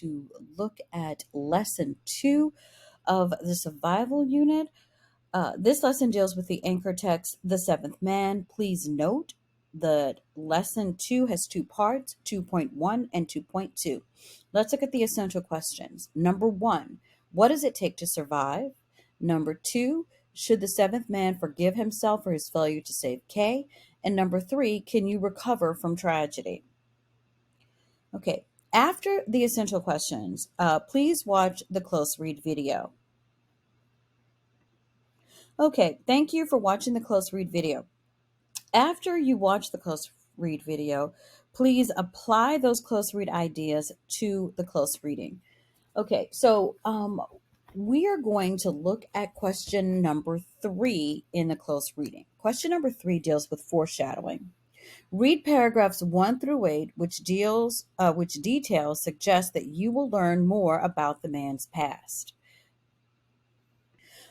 to look at lesson 2 of the survival unit. This lesson deals with the anchor text, The Seventh Man. Please note that lesson 2 has two parts, 2.1 and 2.2. Let's look at the essential questions. Number 1, what does it take to survive? Number 2, should the seventh man forgive himself for his failure to save Kay? And number 3, can you recover from tragedy? Okay, after the essential questions, please watch the close read video. Okay, thank you for watching the close read video. After you watch the close read video, please apply those close read ideas to the close reading. Okay, so we are going to look at question number 3 in the close reading. Question number 3 deals with foreshadowing. Read paragraphs 1 through 8, which details suggest that you will learn more about the man's past.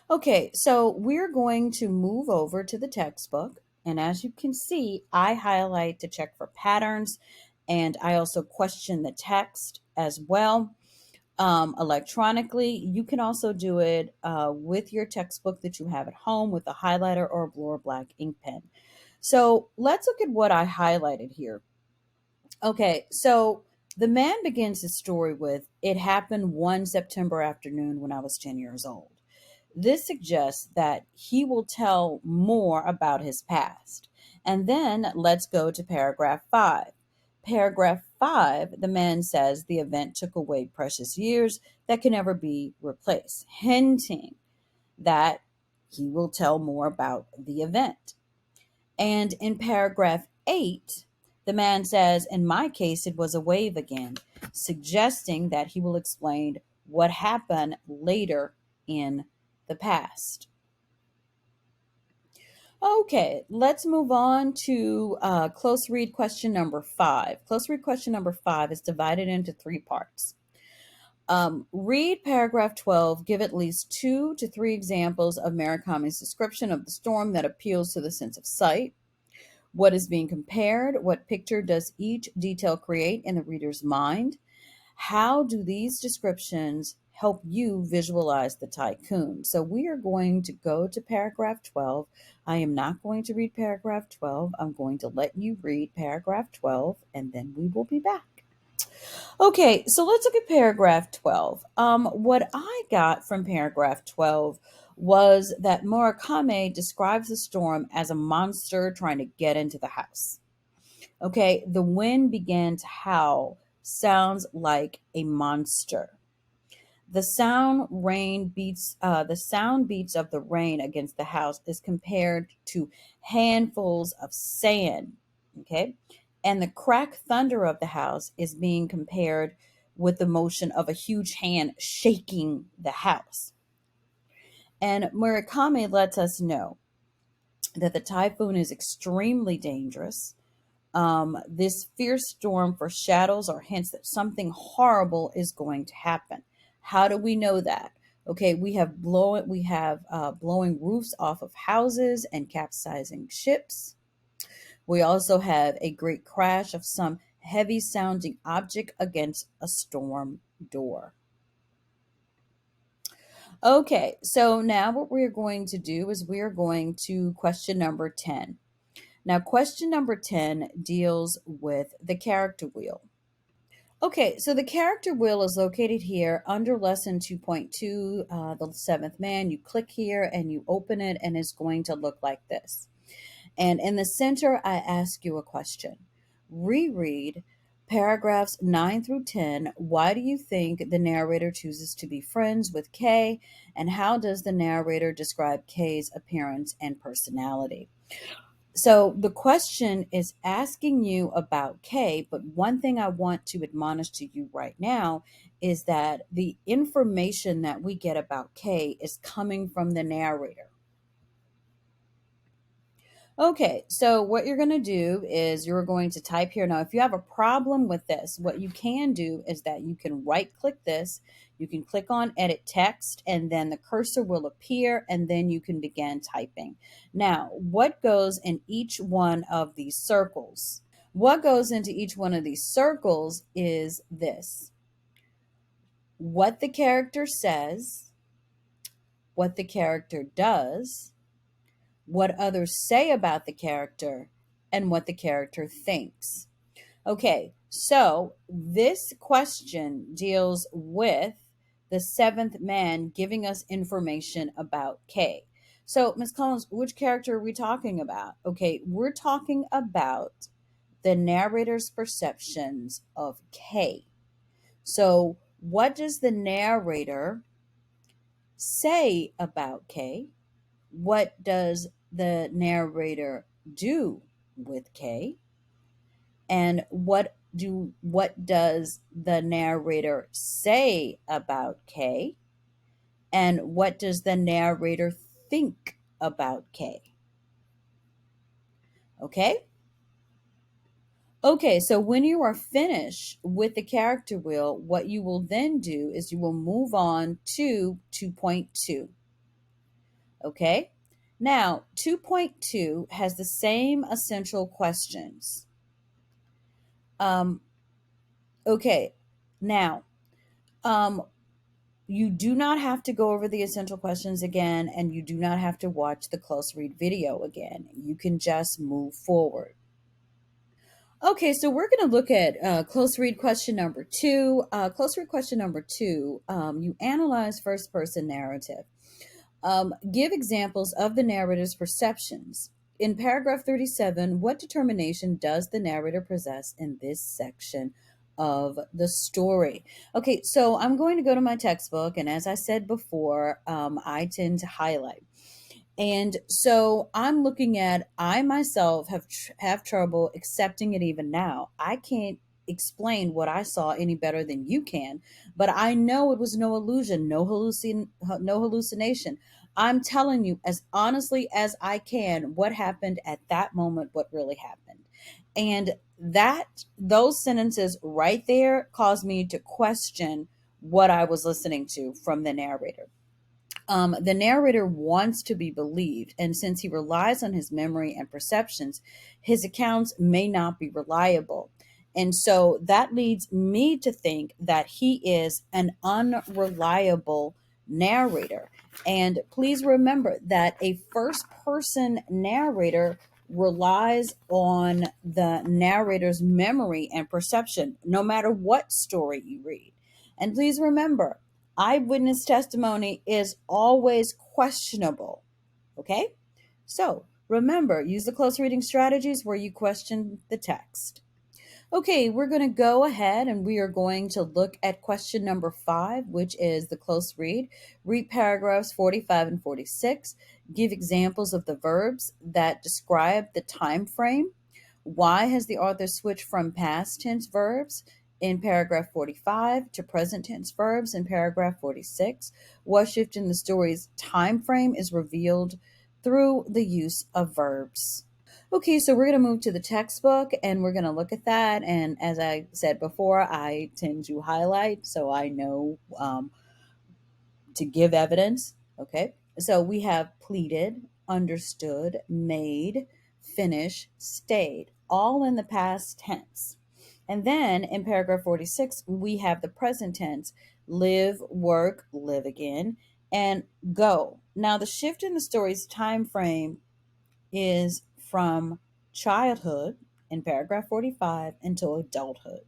Okay, so we're going to move over to the textbook. And as you can see, I highlight to check for patterns, and I also question the text as well electronically. You can also do it with your textbook that you have at home with a highlighter or a blue or black ink pen. So let's look at what I highlighted here. Okay, so the man begins his story with, "It happened one September afternoon when I was 10 years old." This suggests that he will tell more about his past. And then let's go to paragraph 5. Paragraph 5, the man says the event took away precious years that can never be replaced, hinting that he will tell more about the event. And in paragraph 8, the man says, "In my case, it was a wave again," suggesting that he will explain what happened later in the past. Okay, let's move on to close read question number 5. Close read question number 5 is divided into 3 parts. Read paragraph 12. Give at least 2 to 3 examples of Murakami's description of the storm that appeals to the sense of sight. What is being compared? What picture does each detail create in the reader's mind? How do these descriptions help you visualize the tycoon? So we are going to go to paragraph 12. I am not going to read paragraph 12. I'm going to let you read paragraph 12, and then we will be back. Okay, so let's look at paragraph 12. What I got from paragraph 12 was that Murakami describes the storm as a monster trying to get into the house. Okay, the wind began to howl, sounds like a monster. The sound beats of the rain against the house is compared to handfuls of sand. Okay, and the crack thunder of the house is being compared with the motion of a huge hand shaking the house. And Murakami lets us know that the typhoon is extremely dangerous. This fierce storm foreshadows or hints that something horrible is going to happen. How do we know that? Okay, we have blowing roofs off of houses and capsizing ships. We also have a great crash of some heavy sounding object against a storm door. Okay, so now what we're going to do is we're going to question number 10. Now, question number 10 deals with the character wheel. Okay, so the character wheel is located here under lesson 2.2, the seventh man. You click here and you open it, and it's going to look like this. And in the center, I ask you a question. Reread paragraphs 9 through 10. Why do you think the narrator chooses to be friends with Kay? And how does the narrator describe Kay's appearance and personality? So the question is asking you about Kay, but one thing I want to admonish to you right now is that the information that we get about Kay is coming from the narrator. Okay, so what you're going to do is you're going to type here. Now, if you have a problem with this, what you can do is that you can right click this. You can click on edit text, and then the cursor will appear, and then you can begin typing. Now, what goes in each one of these circles? What goes into each one of these circles is this. what the character says, what the character does, what others say about the character, and what the character thinks. Okay, so this question deals with the seventh man giving us information about Kay. So, Ms. Collins, which character are we talking about? Okay, we're talking about the narrator's perceptions of Kay. So, what does the narrator say about Kay? What does the narrator do with Kay? And what does the narrator say about Kay? And what does the narrator think about Kay? Okay? Okay, so when you are finished with the character wheel, what you will then do is you will move on to 2.2. Okay? Now, 2.2 has the same essential questions. Okay, now, um, you do not have to go over the essential questions again, and you do not have to watch the close read video again. You can just move forward. Okay, so we're going to look at close read question number two. Close read question number two, you analyze first person narrative. Give examples of the narrator's perceptions. In paragraph 37, what determination does the narrator possess in this section of the story? Okay, so I'm going to go to my textbook, and as I said before, I tend to highlight. And so I'm looking at, I myself have trouble accepting it even now. I can't explain what I saw any better than you can, but I know it was no illusion, no hallucination. I'm telling you as honestly as I can what happened at that moment, what really happened. And those sentences right there caused me to question what I was listening to from the narrator. The narrator wants to be believed, and since he relies on his memory and perceptions, his accounts may not be reliable. And so that leads me to think that he is an unreliable narrator. And please remember that a first person narrator relies on the narrator's memory and perception, no matter what story you read. And please remember, eyewitness testimony is always questionable. Okay? So remember, use the close reading strategies where you question the text. Okay, we're going to go ahead and we are going to look at question number 5, which is the close read. Read paragraphs 45 and 46. Give examples of the verbs that describe the time frame. Why has the author switched from past tense verbs in paragraph 45 to present tense verbs in paragraph 46? What shift in the story's time frame is revealed through the use of verbs? Okay, so we're going to move to the textbook and we're going to look at that. And as I said before, I tend to highlight so I know to give evidence. Okay, so we have pleaded, understood, made, finish, stayed, all in the past tense. And then in paragraph 46, we have the present tense live, work, live again, and go. Now, the shift in the story's time frame is from childhood in paragraph 45 until adulthood.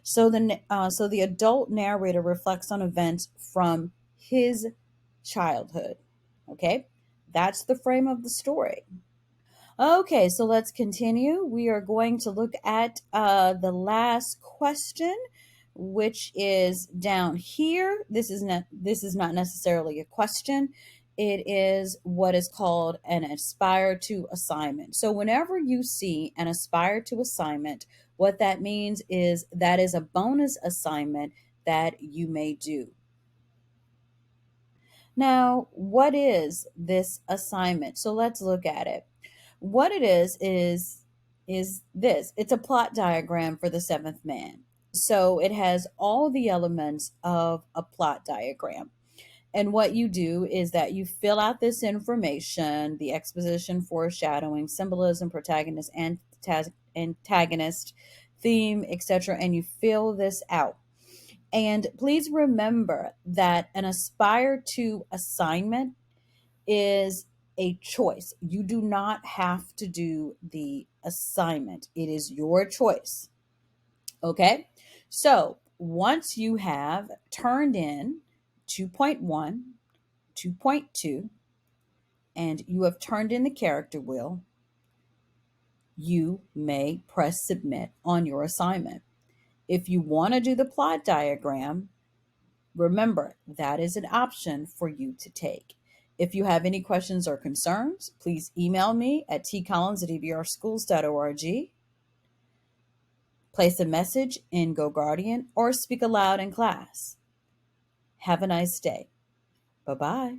So the adult narrator reflects on events from his childhood. Okay, that's the frame of the story. Okay, so let's continue. We are going to look at the last question, which is down here. This is not necessarily a question. It is what is called an aspire to assignment. So whenever you see an aspire to assignment, what that means is that is a bonus assignment that you may do. Now, what is this assignment? So let's look at it. What it is this. It's a plot diagram for the seventh man. So it has all the elements of a plot diagram. And what you do is that you fill out this information, the exposition, foreshadowing, symbolism, protagonist, antagonist, theme, etc., and you fill this out. And please remember that an Aspire to assignment is a choice. You do not have to do the assignment, it is your choice. Okay? So once you have turned in 2.1, 2.2, and you have turned in the character wheel, you may press submit on your assignment. If you want to do the plot diagram, remember that is an option for you to take. If you have any questions or concerns, please email me at tcollins@ebrschools.org, place a message in GoGuardian, or speak aloud in class. Have a nice day. Bye-bye.